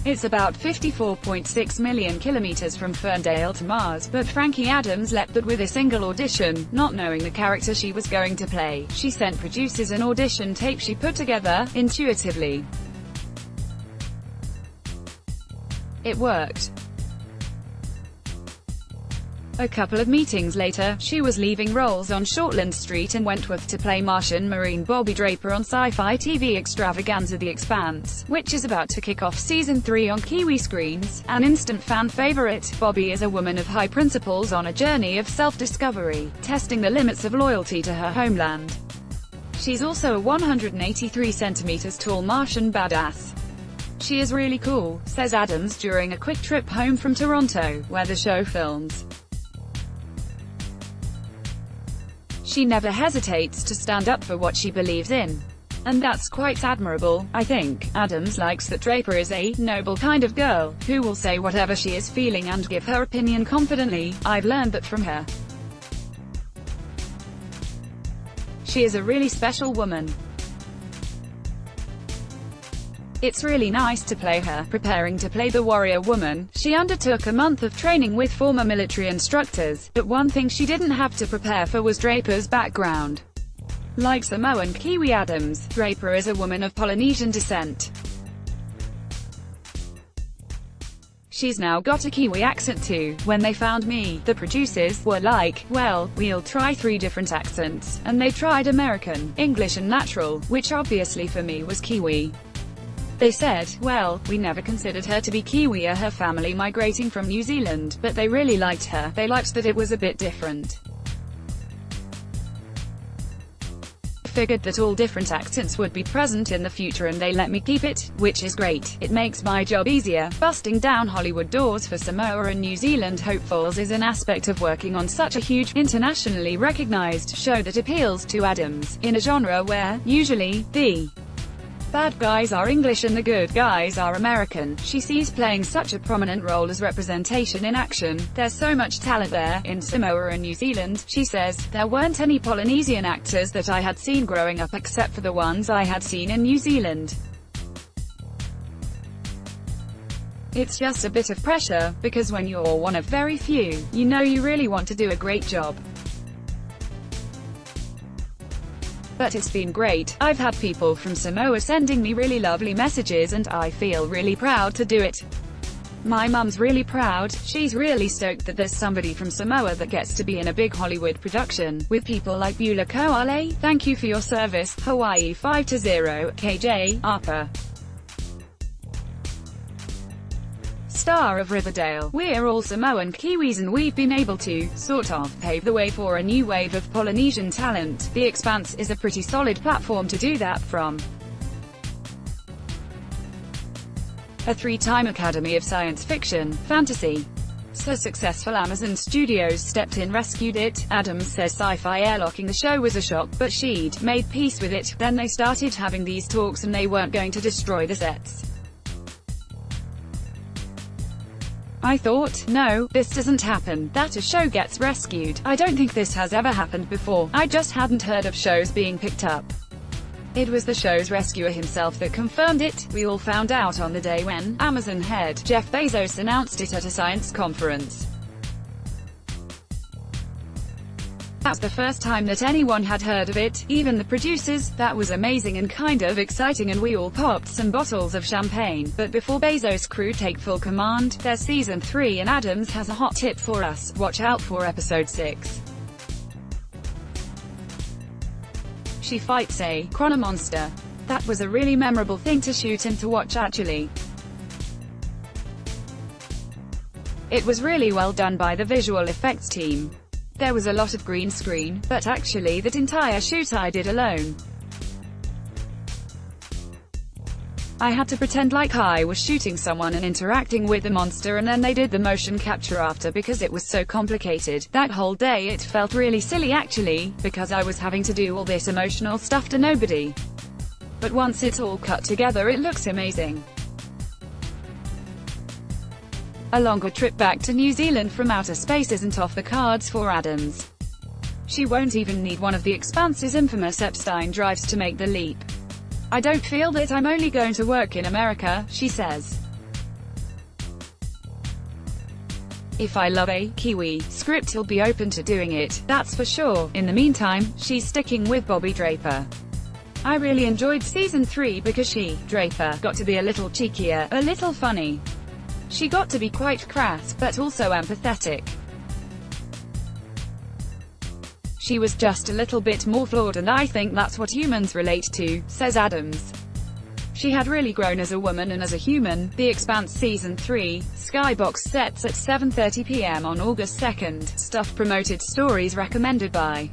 It's about 54.6 million kilometers from Ferndale to Mars, but Frankie Adams leapt that with a single audition, not knowing the character she was going to play. She sent producers an audition tape she put together, intuitively. It worked. A couple of meetings later, she was leaving roles on Shortland Street in Wentworth to play Martian Marine Bobby Draper on sci-fi TV extravaganza The Expanse, which is about to kick off Season 3 on Kiwi screens. An instant fan favorite, Bobby is a woman of high principles on a journey of self-discovery, testing the limits of loyalty to her homeland. She's also a 183 centimeters tall Martian badass. She is really cool, says Adams during a quick trip home from Toronto, where the show films. She never hesitates to stand up for what she believes in. And that's quite admirable, I think. Adams likes that Draper is a noble kind of girl, who will say whatever she is feeling and give her opinion confidently. I've learned that from her. She is a really special woman. It's really nice to play her. Preparing to play the warrior woman, she undertook a month of training with former military instructors, but one thing she didn't have to prepare for was Draper's background. Like Samoan Kiwi Adams, Draper is a woman of Polynesian descent. She's now got a Kiwi accent too. When they found me, the producers were like, well, we'll try 3 different accents, and they tried American, English and natural, which obviously for me was Kiwi. They said, well, we never considered her to be Kiwi or her family migrating from New Zealand, but they really liked her. They liked that it was a bit different. Figured that all different accents would be present in the future and they let me keep it, which is great. It makes my job easier. Busting down Hollywood doors for Samoa and New Zealand hopefuls is an aspect of working on such a huge, internationally recognized show that appeals to Adams, in a genre where, usually, the bad guys are English and the good guys are American. She sees playing such a prominent role as representation in action. There's so much talent there. In Samoa and New Zealand, she says, there weren't any Polynesian actors that I had seen growing up except for the ones I had seen in New Zealand. It's just a bit of pressure, because when you're one of very few, you know you really want to do a great job. But it's been great. I've had people from Samoa sending me really lovely messages and I feel really proud to do it. My mum's really proud. She's really stoked that there's somebody from Samoa that gets to be in a big Hollywood production, with people like Beulah Koale. Thank you for your service. Hawaii 5-0, KJ, Harper. Star of Riverdale. We're all Samoan Kiwis and we've been able to, sort of, pave the way for a new wave of Polynesian talent. The Expanse is a pretty solid platform to do that from. A 3-time Academy of Science Fiction, Fantasy. So successful Amazon Studios stepped in, rescued it. Adams says sci-fi airlocking the show was a shock, but she'd made peace with it. Then they started having these talks and they weren't going to destroy the sets. I thought, no, this doesn't happen, that a show gets rescued. I don't think this has ever happened before. I just hadn't heard of shows being picked up. It was the show's rescuer himself that confirmed it. We all found out on the day when Amazon head Jeff Bezos announced it at a science conference. That's the first time that anyone had heard of it, even the producers. That was amazing and kind of exciting and we all popped some bottles of champagne. But before Bezos' crew take full command, there's Season 3 and Adams has a hot tip for us. Watch out for Episode 6. She fights a chronomonster. That was a really memorable thing to shoot and to watch actually. It was really well done by the visual effects team. There was a lot of green screen, but actually that entire shoot I did alone. I had to pretend like I was shooting someone and interacting with the monster and then they did the motion capture after because it was so complicated. That whole day it felt really silly actually, because I was having to do all this emotional stuff to nobody. But once it's all cut together it looks amazing. A longer trip back to New Zealand from outer space isn't off the cards for Adams. She won't even need one of the Expanse's infamous Epstein drives to make the leap. I don't feel that I'm only going to work in America, she says. If I love a Kiwi script, he'll be open to doing it, that's for sure. In the meantime, she's sticking with Bobby Draper. I really enjoyed season 3 because she, Draper, got to be a little cheekier, a little funny. She got to be quite crass, but also empathetic. She was just a little bit more flawed, and I think that's what humans relate to, says Adams. She had really grown as a woman and as a human. The Expanse Season 3, Skybox sets at 7:30 p.m. on August 2nd. Stuff promoted, stories recommended by